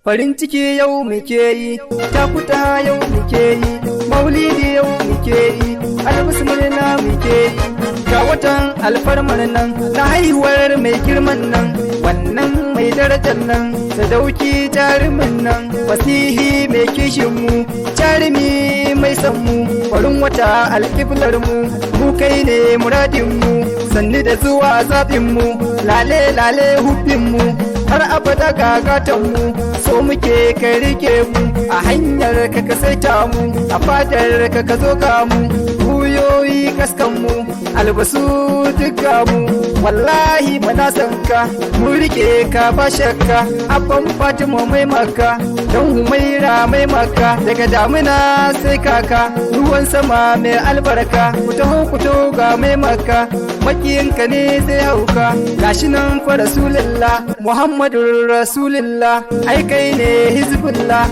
farin ciki yau muke yi, takuta yau muke yi, maulidi yau muke yi, albasu murna muke yi, ga watan alfarmar nan na haihuwar mai girman nan, wannan mai darajar nan, sadauki jarumin nan, fasihi mai kishin mu, jarumi mai san mu, farin wata alƙiblar mu, mu kai ne muradin mu, sannu da zuwa zaɓin mu, lale lale hubin mu, har abada gagatan mu, so muke ka rike mu, a hanyar ka saita mu, a fadar ka zo ka mu, buyoyi kaskan mu, albasu duka mu, wallahi muna san ka, mu rike ka ba shakka, abban Fatima mai maka, dan Humaira mai maka, daga damina sai kaka, ruwan sama mai albarka, ku taho ga mai maka, makiyinka ne zai hauka, gashi nan fa rasulullah Muhammadur rasulullah, ai kai ne hizbullah,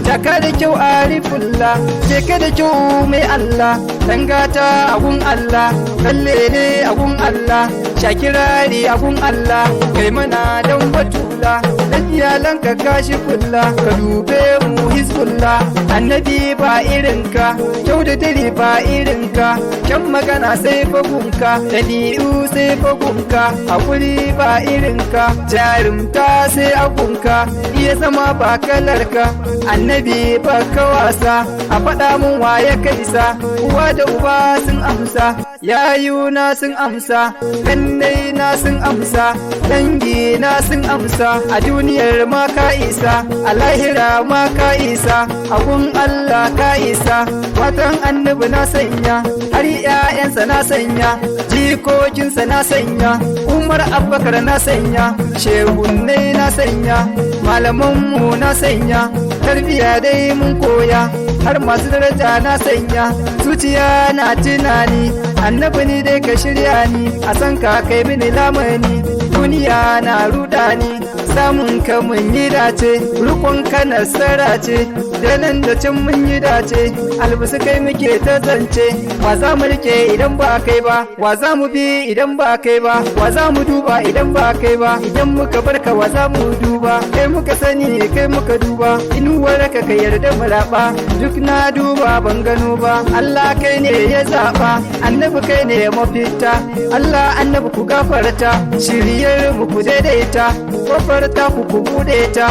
jaka da kyau arifullah, je ka da kyau mai Allah, dangata agun Allah, lalle ne agun Allah, shakirari agun Allah, kai mana dan batula, dan iyalanka kashi kulla, ka dube mu hizbullah, annabi ba irinka, kyau da dare ba irinka, kyan magana sai fagunka, dalilu sai fagunka, hakuri ba irinka, jarumta sai agunka, iya zama ba kalarka, annabi ba ka wasa, a faɗa mun waye kaisa, uwa da uba sun amsa, yayuna sun amsa, kannai na sun amsa, dangi na sun amsa, a duniyar ma ka isa, a lahira ma ka isa, abun Allah ka isa, watan annabi na sanya, har 'ya'yansa na sanya, jikokinsa na sanya, Umar Abubakar na sanya, shehunnai na sanya, malamanmu na sanya, tarbiya dai mun koya, har masu daraja na sanya, zuciya na tunani, annabi ni dai ka shirya ni, a san ka kai mini lamani, duniya na rudani, samun ka mun yi dace, rukun ka nasara ce, da nan da can mun yi dace, albisu kai muke ta zance, wa za mu rike idan ba kai ba, wa za mu bi idan ba kai ba, wa za mu duba idan ba kai ba, idan muka barka wa za mu duba, kai muka sani kai muka duba, inuwar ka ka yarda mu raba, duk na duba ban gano ba, Allah kai ne ya zaba, annabi kai ne mafita, Allah annabi ku gafarta, shiryar mu ku daidaita, kofarta ku bude ta,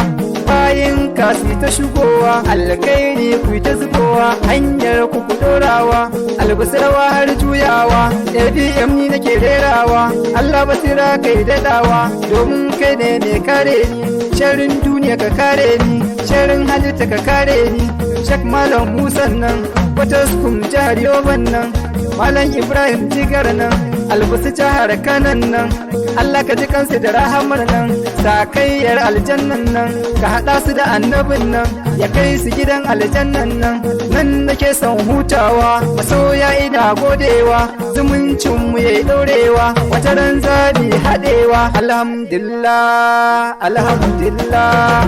bayin kasi ta shigowa, alkairi ku ta zubowa, hanyar ku dorawa, albasarawa har juyawa, ABM ni nake rerawa, Allah basira kai dadawa, domin kai ne mai kare ni, sharin duniya ka kare ni, sharin halitta ka kare ni, Shek Malam Musa nan, wata skum jihar Yoban nan, Malam Ibrahim Jigar nan, albasu jihar Kanan nan, Allah ka ji kansu da rahamar nan, sakayyar aljannan nan, ka haɗa su da annabin nan, ya kai su gidan aljannan nan, nan nake son hutawa, masoya ina godewa, zumuncin mu yayi ɗorewa, wata ran zabi haɗewa, alhamdulillah, alhamdulillah.